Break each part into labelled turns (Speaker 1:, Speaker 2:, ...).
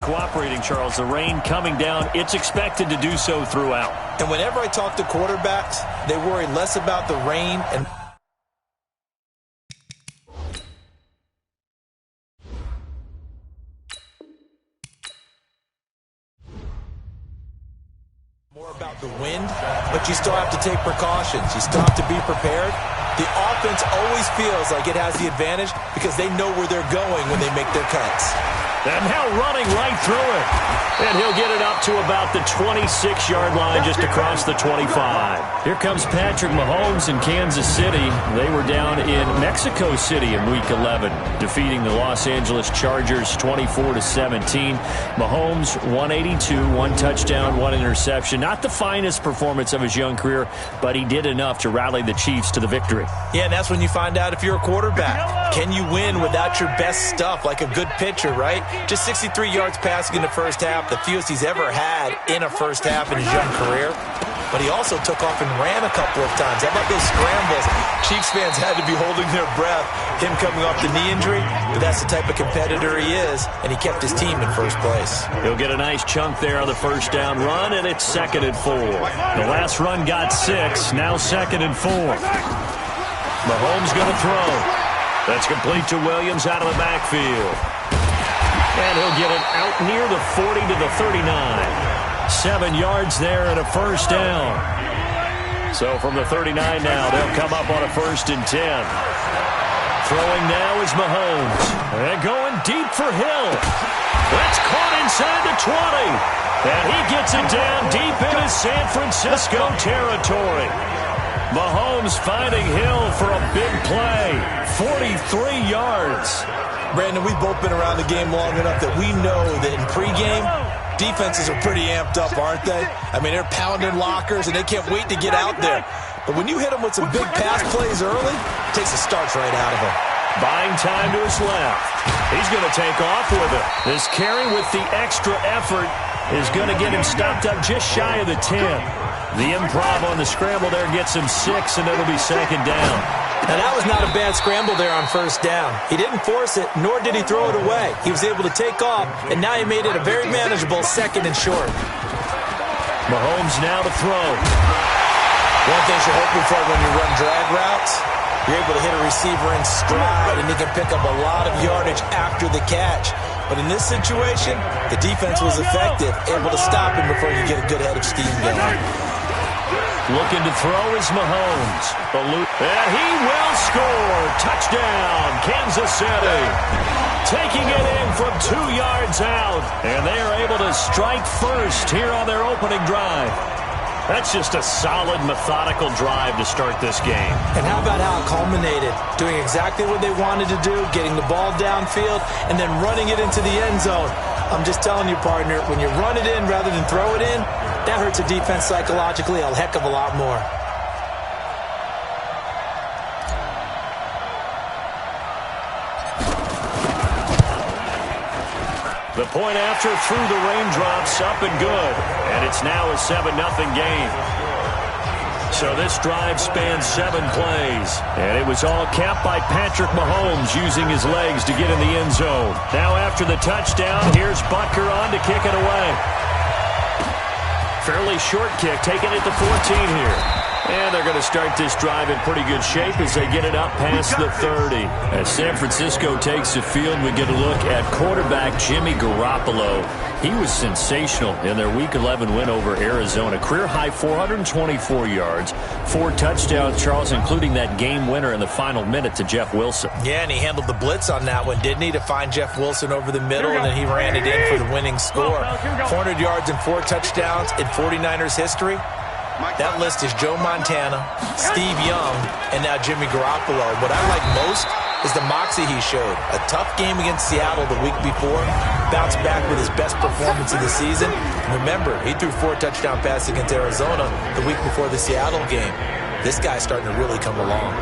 Speaker 1: Cooperating, Charles. The rain coming down. It's expected to do so throughout.
Speaker 2: And whenever I talk to quarterbacks, they worry less about the rain and more about the wind, but you still have to take precautions. You still have to be prepared. The offense always feels like it has the advantage because they know where they're going when they make their cuts.
Speaker 1: And now running right through it. And he'll get it up to about the 26-yard line just across the 25. Here comes Patrick Mahomes in Kansas City. They were down in Mexico City in Week 11, defeating the Los Angeles Chargers 24-17. Mahomes, 182, 1 touchdown, 1 interception. Not the finest performance of his young career, but he did enough to rally the Chiefs to the victory.
Speaker 2: Yeah, and that's when you find out if you're a quarterback. Can you win without your best stuff, like a good pitcher, right? Just 63 yards passing in the first half, the fewest he's ever had in a first half in his young career. But he also took off and ran a couple of times. How about those scrambles? Chiefs fans had to be holding their breath, him coming off the knee injury, but that's the type of competitor he is, and he kept his team in first place.
Speaker 1: He'll get a nice chunk there on the first down run, and it's 2nd and 4. The last run got 6, now 2nd and 4. Mahomes going to throw. That's complete to Williams out of the backfield. And he'll get it out near the 40 to the 39. 7 yards there and a first down. So from the 39 now, they'll come up on a 1st and 10. Throwing now is Mahomes. And going deep for Hill. That's caught inside the 20. And he gets it down deep into San Francisco territory. Mahomes finding Hill for a big play. 43 yards.
Speaker 2: Brandon, we've both been around the game long enough that we know that in pregame, defenses are pretty amped up, aren't they? I mean, they're pounding lockers, and they can't wait to get out there. But when you hit them with some big pass plays early, it takes the starch right out of them.
Speaker 1: Buying time to his left. He's going to take off with it. This carry with the extra effort is going to get him stopped up just shy of the 10. The improv on the scramble there gets him 6, and it'll be 2nd down.
Speaker 2: Now, that was not a bad scramble there on first down. He didn't force it, nor did he throw it away. He was able to take off, and now he made it a very manageable 2nd and short.
Speaker 1: Mahomes now to throw.
Speaker 2: One thing you're hoping for when you run drag routes, you're able to hit a receiver in stride, and he can pick up a lot of yardage after the catch. But in this situation, the defense was effective, able to stop him before you get a good head of steam going.
Speaker 1: Looking to throw is Mahomes. And he will score. Touchdown, Kansas City. Taking it in from 2 yards out. And they are able to strike first here on their opening drive. That's just a solid, methodical drive to start this game.
Speaker 2: And how about how it culminated? Doing exactly what they wanted to do, getting the ball downfield, and then running it into the end zone. I'm just telling you, partner, when you run it in rather than throw it in, that hurts a defense psychologically a heck of a lot more.
Speaker 1: The point after through the raindrops, up and good. And it's now a 7-0 game. So this drive spans 7 plays. And it was all capped by Patrick Mahomes using his legs to get in the end zone. Now after the touchdown, here's Butker on to kick it away. Fairly short kick, taking it to 14 here. And they're going to start this drive in pretty good shape as they get it up past the 30. As San Francisco takes the field, we get a look at quarterback Jimmy Garoppolo. He was sensational in their Week 11 win over Arizona. Career-high 424 yards, 4 touchdowns, Charles, including that game winner in the final minute to Jeff Wilson.
Speaker 2: Yeah, and he handled the blitz on that one, didn't he, to find Jeff Wilson over the middle, and then he ran it in for the winning score. 400 yards and 4 touchdowns in 49ers history. That list is Joe Montana, Steve Young, and now Jimmy Garoppolo. What I like most is the moxie he showed. A tough game against Seattle the week before, bounced back with his best performance of the season. And remember, he threw 4 touchdown passes against Arizona the week before the Seattle game. This guy's starting to really come along.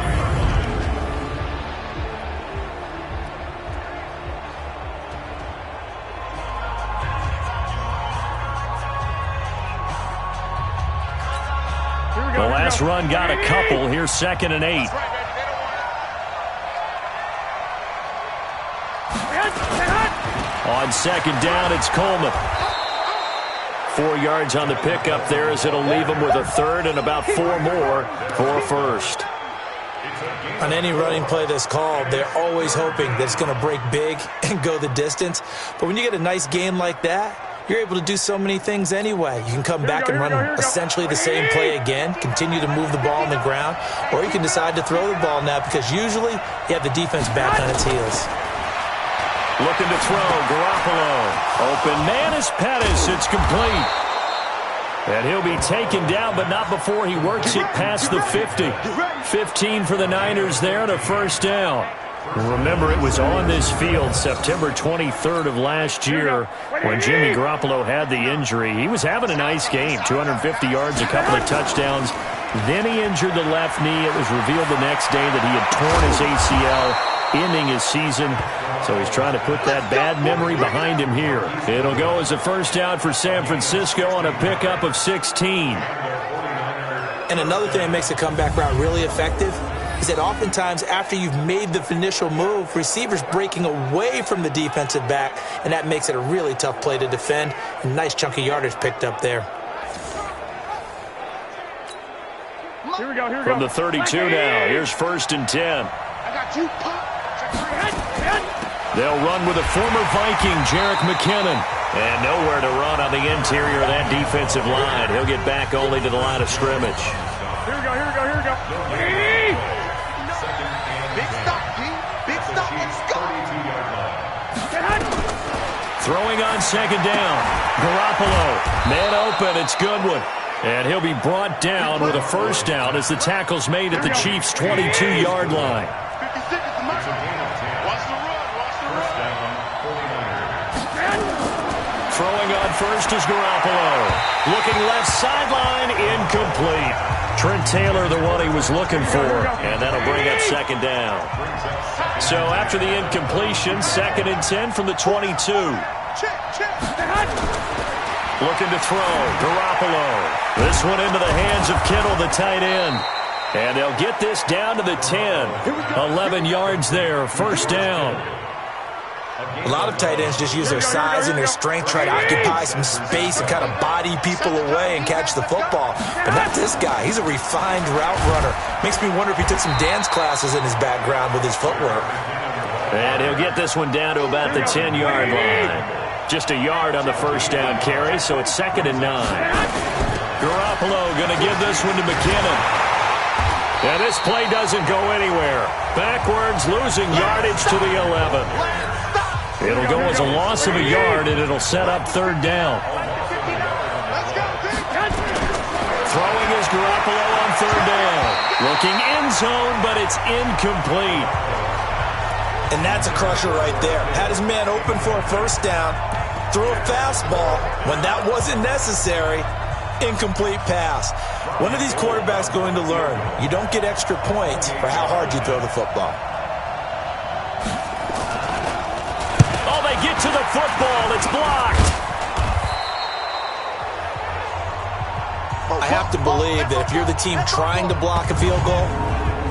Speaker 1: The last run got a couple. Here's 2nd and 8. On On second down, it's Coleman. 4 yards on the pickup there as it'll leave him with a third and about 4 more for a first.
Speaker 2: On any running play that's called, they're always hoping that it's going to break big and go the distance. But when you get a nice gain like that, you're able to do so many things anyway. You can come back and run essentially the same play again, continue to move the ball on the ground, or you can decide to throw the ball now because usually you have the defense back on its heels.
Speaker 1: Looking to throw, Garoppolo. Open man is Pettis. It's complete. And he'll be taken down, but not before he works it past the 50. 15 for the Niners there and a first down. Remember, it was on this field September 23rd of last year when Jimmy Garoppolo had the injury. He was having a nice game, 250 yards, a couple of touchdowns. Then he injured the left knee. It was revealed the next day that he had torn his ACL, ending his season. So he's trying to put that bad memory behind him here. It'll go as a first down for San Francisco on a pickup of 16.
Speaker 2: And another thing that makes a comeback route really effective is that oftentimes after you've made the initial move, receivers breaking away from the defensive back, and that makes it a really tough play to defend. A nice chunk of yardage picked up there.
Speaker 3: Here we go.
Speaker 1: From the 32 now, here's 1st and 10.
Speaker 3: I got you, Pop.
Speaker 1: They'll run with a former Viking, Jerick McKinnon. And nowhere to run on the interior of that defensive line. He'll get back only to the line of scrimmage.
Speaker 3: Here we go. Big stop, G. Big stop. Let's go.
Speaker 1: Throwing on second down. Garoppolo. Man open. It's Goodwin. And he'll be brought down with a first down as the tackle's made at the Chiefs' 22-yard line.
Speaker 3: 56 is the mark. Watch the run.
Speaker 1: Throwing on first is Garoppolo. Looking left sideline, incomplete. Trent Taylor, the one he was looking for, and that'll bring up second down. So after the incompletion, 2nd and 10 from the 22. Looking to throw, Garoppolo. This one into the hands of Kittle, the tight end. And they'll get this down to the 10. 11 yards there, first down.
Speaker 2: A lot of tight ends just use their size and their strength, try to occupy some space and kind of body people away and catch the football. But not this guy. He's a refined route runner. Makes me wonder if he took some dance classes in his background with his footwork.
Speaker 1: And he'll get this one down to about the 10-yard line. Just a yard on the first down carry, so it's 2nd and 9. Garoppolo going to give this one to McKinnon. And this play doesn't go anywhere. Backwards, losing yardage to the 11. It'll go as a loss of a yard, and it'll set up 3rd down. Throwing is Garoppolo on 3rd down. Looking end zone, but it's incomplete.
Speaker 2: And that's a crusher right there. Had his man open for a first down. Threw a fastball when that wasn't necessary. Incomplete pass. When are these quarterbacks going to learn? You don't get extra points for how hard you throw the football.
Speaker 1: Oh, they get to the football. It's blocked.
Speaker 2: I have to believe that if you're the team trying to block a field goal,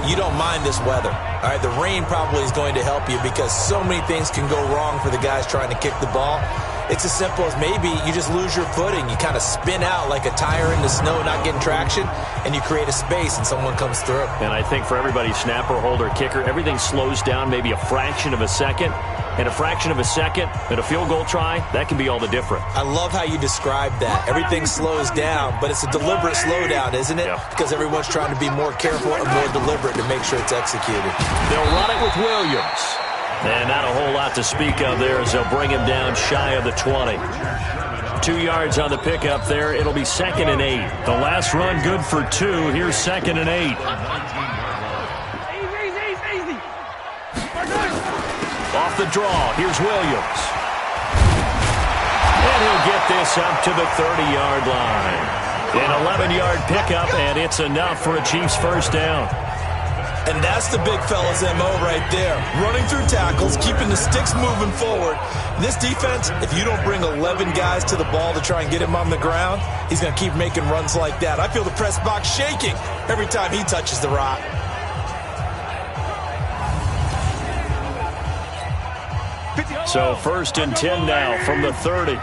Speaker 2: you don't mind this weather. All right, the rain probably is going to help you because so many things can go wrong for the guys trying to kick the ball. It's as simple as maybe you just lose your footing. You kind of spin out like a tire in the snow, not getting traction, and you create a space and someone comes through.
Speaker 1: And I think for everybody, snapper, holder, kicker, everything slows down maybe a fraction of a second. And a fraction of a second and a field goal try, that can be all the different.
Speaker 2: I love how you describe that. Everything slows down, but it's a deliberate slowdown, isn't it?
Speaker 1: Yeah.
Speaker 2: Because everyone's trying to be more careful and more deliberate to make sure it's executed.
Speaker 1: They'll run it with Williams. And not a whole lot to speak of there as they'll bring him down shy of the 20. 2 yards on the pickup there. It'll be 2nd and 8. The last run good for 2. Here's 2nd and 8. Off the draw, here's Williams. And he'll get this up to the 30-yard line. An 11-yard pickup, and it's enough for a Chiefs first down.
Speaker 2: And that's the big fella's MO right there. Running through tackles, keeping the sticks moving forward. This defense, if you don't bring 11 guys to the ball to try and get him on the ground, he's going to keep making runs like that. I feel the press box shaking every time he touches the rock.
Speaker 1: So 1st and 10 now from the 30.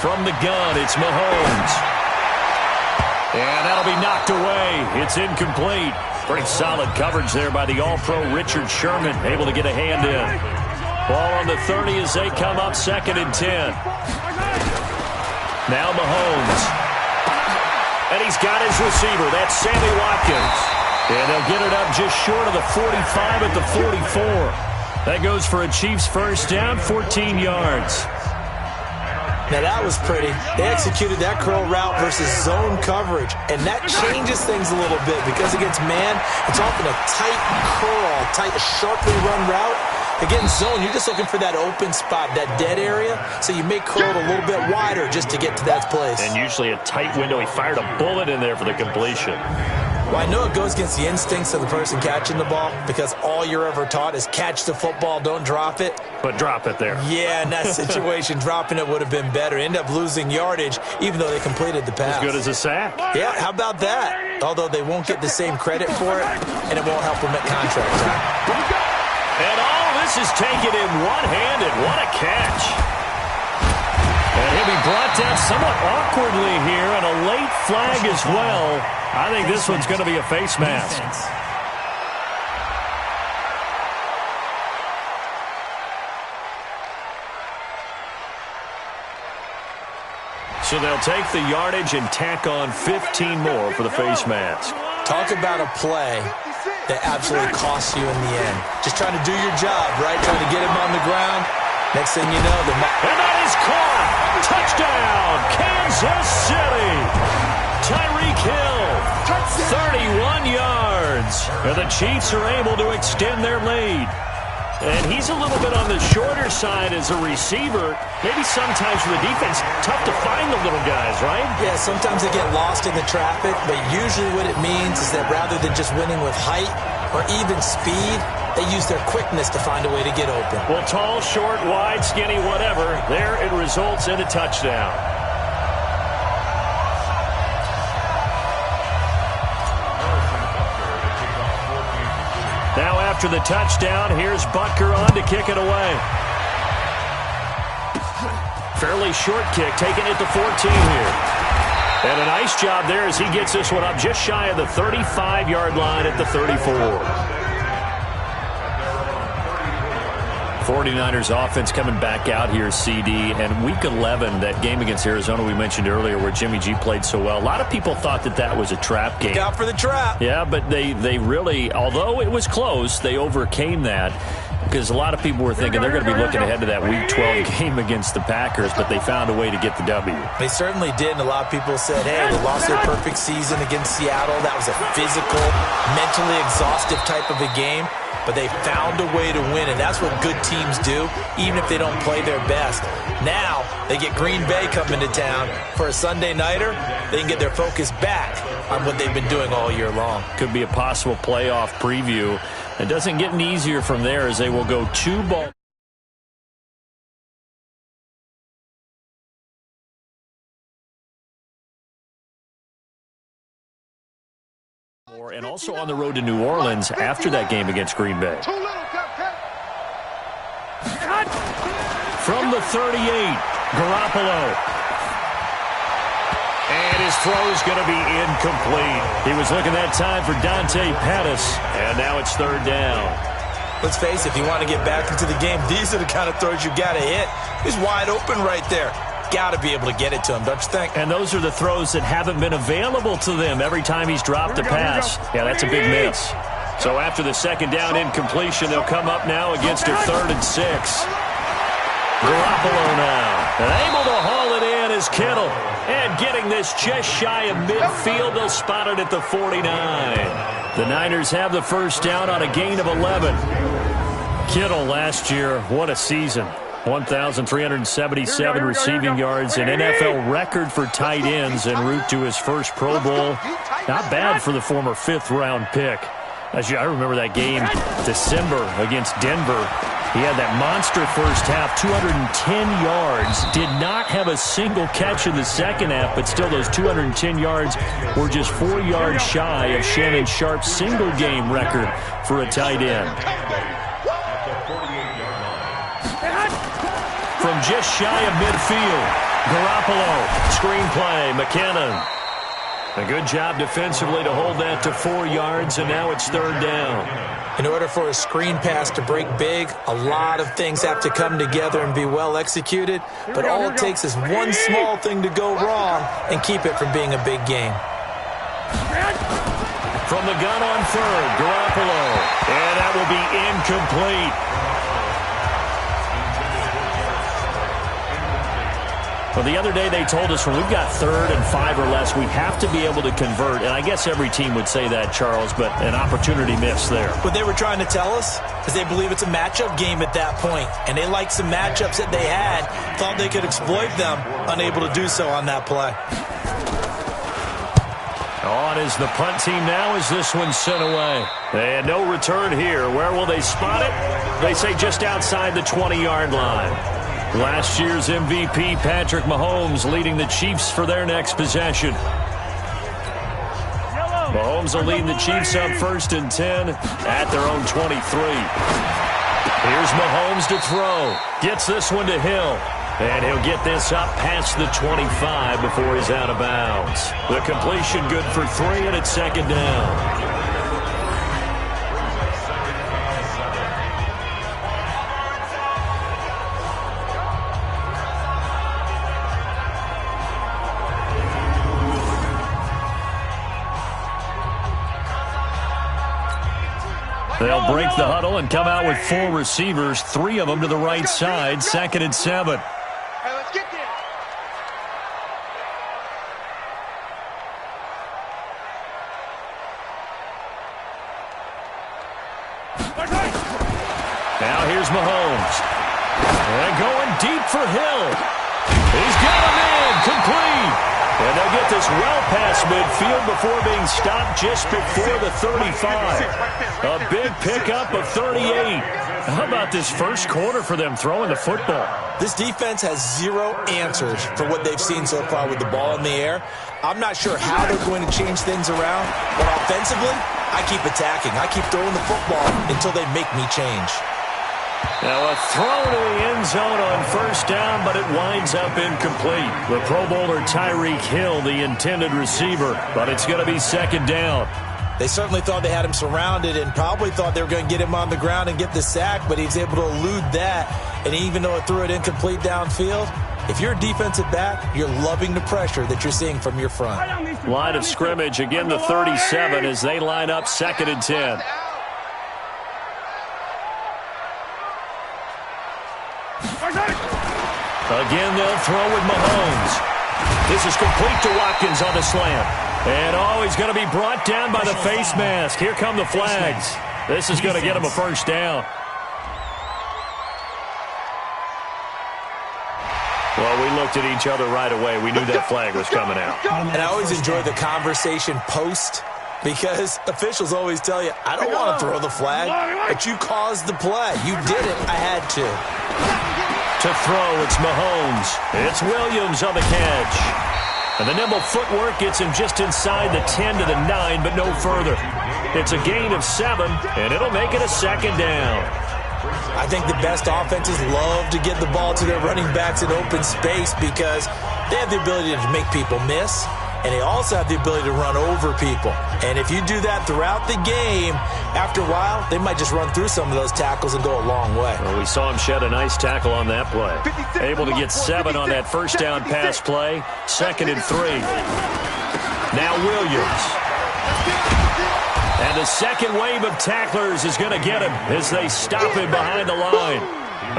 Speaker 1: From the gun, it's Mahomes. And that'll be knocked away. It's incomplete. Pretty solid coverage there by the All-Pro Richard Sherman, able to get a hand in. Ball on the 30 as they come up 2nd and 10. Now Mahomes. And he's got his receiver. That's Sammy Watkins. And they'll get it up just short of the 45 at the 44. That goes for a Chiefs first down, 14 yards.
Speaker 2: Now that was pretty. They executed that curl route versus zone coverage, and that changes things a little bit because against man, it's often a tight curl, tight, sharply run route. Against zone, you're just looking for that open spot, that dead area, so you may curl it a little bit wider just to get to that place.
Speaker 1: And usually a tight window. He fired a bullet in there for the completion.
Speaker 2: Well, I know it goes against the instincts of the person catching the ball because all you're ever taught is catch the football, don't drop it.
Speaker 1: But drop it there.
Speaker 2: Yeah, in that situation, dropping it would have been better. End up losing yardage, even though they completed the pass.
Speaker 1: As good as a sack.
Speaker 2: Yeah, how about that? Although they won't get the same credit for it, and it won't help them at contract time.
Speaker 1: And all this is taken in one-handed. What a catch. And he'll be brought down somewhat awkwardly here, and a late flag as well. I think this one's going to be a face mask. So they'll take the yardage and tack on 15 more for the face mask.
Speaker 2: Talk about a play that absolutely costs you in the end. Just trying to do your job, right? Trying to get him on the ground. Next thing you know, and
Speaker 1: that is caught. Touchdown, Kansas City. Tyreek Hill, 31 yards. And the Chiefs are able to extend their lead. And he's a little bit on the shorter side as a receiver. Maybe sometimes for the defense, tough to find the little guys, right?
Speaker 2: Yeah, sometimes they get lost in the traffic, but usually what it means is that rather than just winning with height or even speed, they use their quickness to find a way to get open.
Speaker 1: Well, tall, short, wide, skinny, whatever, there it results in a touchdown. Now after the touchdown, here's Butker on to kick it away. Fairly short kick, taking it to 14 here. And a nice job there as he gets this one up just shy of the 35-yard line at the 34. 49ers offense coming back out here, CD, and Week 11, that game against Arizona we mentioned earlier where Jimmy G played so well. A lot of people thought that that was a trap game.
Speaker 2: Look out for the trap.
Speaker 1: Yeah, but they really, although it was close, they overcame that because a lot of people were thinking they're going to be looking ahead to that Week 12 game against the Packers, but they found a way to get the W.
Speaker 2: They certainly did, and a lot of people said, hey, they lost their perfect season against Seattle. That was a physical, mentally exhaustive type of a game. But they found a way to win, and that's what good teams do, even if they don't play their best. Now, they get Green Bay coming to town for a Sunday nighter. They can get their focus back on what they've been doing all year long.
Speaker 1: Could be a possible playoff preview. It doesn't get any easier from there as they will go 2 ball. And also on the road to New Orleans after that game against Green Bay. From the 38, Garoppolo. And his throw is going to be incomplete. He was looking that time for Dante Pettis, and now it's 3rd down.
Speaker 2: Let's face it, if you want to get back into the game, these are the kind of throws you got to hit. He's wide open right there. Got to be able to get it to him, don't you think?
Speaker 1: And those are the throws that haven't been available to them every time he's dropped a pass. Yeah, that's a big miss. So after the 2nd down incompletion, they'll come up now against a 3rd and 6. Garoppolo now. And able to haul it in is Kittle. And getting this just shy of midfield, they'll spot it at the 49. The Niners have the first down on a gain of 11. Kittle last year, what a season. 1,377 receiving yards, an NFL record for tight ends en route to his first Pro Bowl. Not bad for the former 5th-round pick. I remember that game, December, against Denver. He had that monster first half, 210 yards. Did not have a single catch in the second half, but still those 210 yards were just 4 yards shy of Shannon Sharp's single-game record for a tight end. from just shy of midfield. Garoppolo, screenplay, McKinnon. A good job defensively to hold that to 4 yards, and now it's third down.
Speaker 2: In order for a screen pass to break big, a lot of things have to come together and be well executed, but all it takes is one small thing to go wrong and keep it from being a big game.
Speaker 1: From the gun on third, Garoppolo, and that will be incomplete. Well, the other day they told us when we've got 3rd and 5 or less, we have to be able to convert. And I guess every team would say that, Charles, but an opportunity missed there.
Speaker 2: What they were trying to tell us is they believe it's a matchup game at that point. And they liked some matchups that they had, thought they could exploit them, unable to do so on that play.
Speaker 1: On is the punt team now as this one's sent away. And no return here. Where will they spot it? They say just outside the 20-yard line. Last year's MVP, Patrick Mahomes, leading the Chiefs for their next possession. Mahomes will lead the Chiefs up 1st and 10 at their own 23. Here's Mahomes to throw. Gets this one to Hill. And he'll get this up past the 25 before he's out of bounds. The completion good for 3, and it's second down. They'll break the huddle and come out with 4 receivers, 3 of them to the right side, 2nd and 7.
Speaker 3: Hey, let's get there.
Speaker 1: Now here's Mahomes. And going deep for Hill. He's got him in, complete. And they'll get this well past midfield before being stopped just before the 35. A big pickup of 38. How about this first quarter for them throwing the football?
Speaker 2: This defense has 0 answers for what they've seen so far with the ball in the air. I'm not sure how they're going to change things around, but offensively, I keep attacking. I keep throwing the football until they make me change.
Speaker 1: Now a throw to the end zone on 1st down, but it winds up incomplete. The Pro Bowler Tyreek Hill, the intended receiver, but it's going to be 2nd down.
Speaker 2: They certainly thought they had him surrounded and probably thought they were going to get him on the ground and get the sack, but he's able to elude that. And even though it threw it incomplete downfield, if you're a defensive back, you're loving the pressure that you're seeing from your front.
Speaker 1: Line of scrimmage, again the 37 as they line up 2nd and 10. Again, they'll throw with Mahomes. This is complete to Watkins on the slant. And, he's going to be brought down by the face mask. Here come the flags. This is going to get him a 1st down. Well, we looked at each other right away. We knew that flag was coming out.
Speaker 2: And I always enjoy the conversation post because officials always tell you, I don't want to throw the flag, but you caused the play. You did it. I had to.
Speaker 1: To throw, it's Mahomes. It's Williams on the catch. And the nimble footwork gets him just inside the 10 to the 9, but no further. It's a gain of 7, and it'll make it a 2nd down.
Speaker 2: I think the best offenses love to get the ball to their running backs in open space because they have the ability to make people miss, and they also have the ability to run over people. And if you do that throughout the game, after a while, they might just run through some of those tackles and go a long way.
Speaker 1: Well, we saw him shed a nice tackle on that play. Able to get 7 on that 1st down pass play. 2nd and 3. Now Williams. And the second wave of tacklers is going to get him as they stop him behind the line.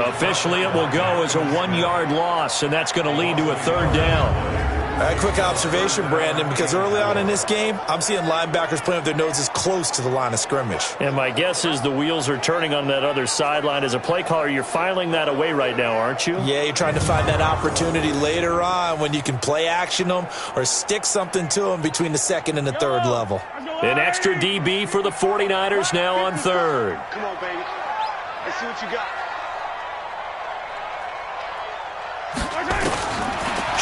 Speaker 1: Officially, it will go as a 1-yard loss, and that's going to lead to a 3rd down.
Speaker 2: A quick observation, Brandon, because early on in this game, I'm seeing linebackers playing with their noses close to the line of scrimmage.
Speaker 1: And my guess is the wheels are turning on that other sideline. As a play caller, you're filing that away right now, aren't you?
Speaker 2: Yeah, you're trying to find that opportunity later on when you can play action them or stick something to them between the 2nd and the 3rd level.
Speaker 1: An extra DB for the 49ers now on 3rd.
Speaker 3: Come on, baby. Let's see what you got.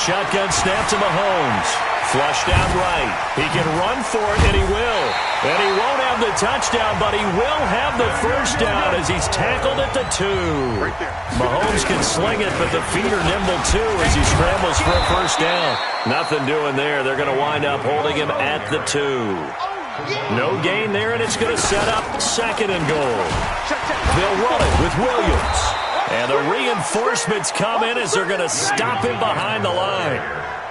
Speaker 1: Shotgun snap to Mahomes. Flush down right. He can run for it, and he will. And he won't have the touchdown, but he will have the first down as he's tackled at the 2. Mahomes can sling it, but the feet are nimble too as he scrambles for a first down. Nothing doing there. They're going to wind up holding him at the 2. No gain there, and it's going to set up 2nd and goal. They'll run it with Williams. And the reinforcements come in as they're going to stop him behind the line.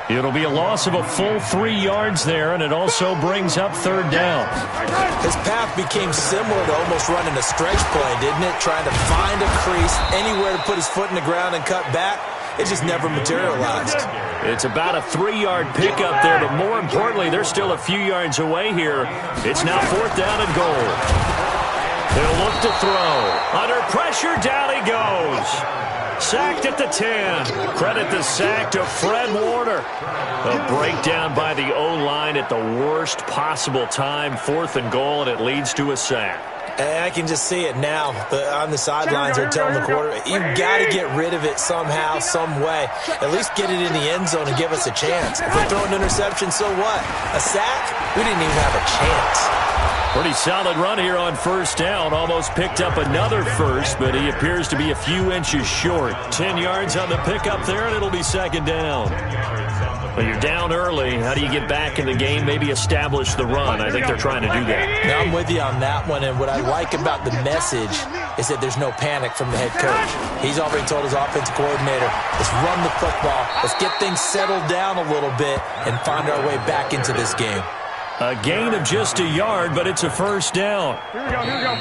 Speaker 1: It'll be a loss of a full 3 yards there, and it also brings up 3rd down.
Speaker 2: His path became similar to almost running a stretch play, didn't it? Trying to find a crease, anywhere to put his foot in the ground and cut back. It just never materialized.
Speaker 1: It's about a 3-yard pickup there, but more importantly, they're still a few yards away here. It's now 4th down and goal. He'll look to throw. Under pressure, down he goes. Sacked at the 10. Credit the sack to Fred Warner. A breakdown by the O-line at the worst possible time. 4th and goal, and it leads to a sack.
Speaker 2: And I can just see it now. On the sidelines, they're telling the quarterback, you've got to get rid of it somehow, some way. At least get it in the end zone and give us a chance. If we're throwing an interception, so what? A sack? We didn't even have a chance.
Speaker 1: Pretty solid run here on 1st down. Almost picked up another first, but he appears to be a few inches short. 10 yards on the pickup there, and it'll be 2nd down. Well, you're down early. How do you get back in the game, maybe establish the run? I think they're trying to do that.
Speaker 2: Now, I'm with you on that one, and what I like about the message is that there's no panic from the head coach. He's already told his offensive coordinator, let's run the football, let's get things settled down a little bit and find our way back into this game.
Speaker 1: A gain of just a yard, but it's a 1st down.
Speaker 4: Here we go.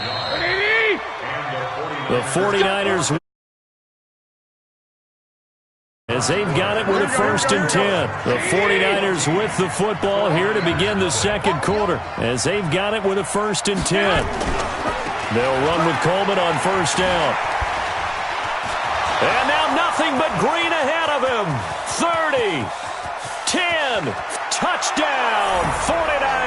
Speaker 1: The 49ers, as they've got it with a 1st and 10. The 49ers with the football here to begin the 2nd quarter, as they've got it with a 1st and 10. They'll run with Coleman on 1st down. And now nothing but green ahead of him. 30, 10, touchdown, 49ers.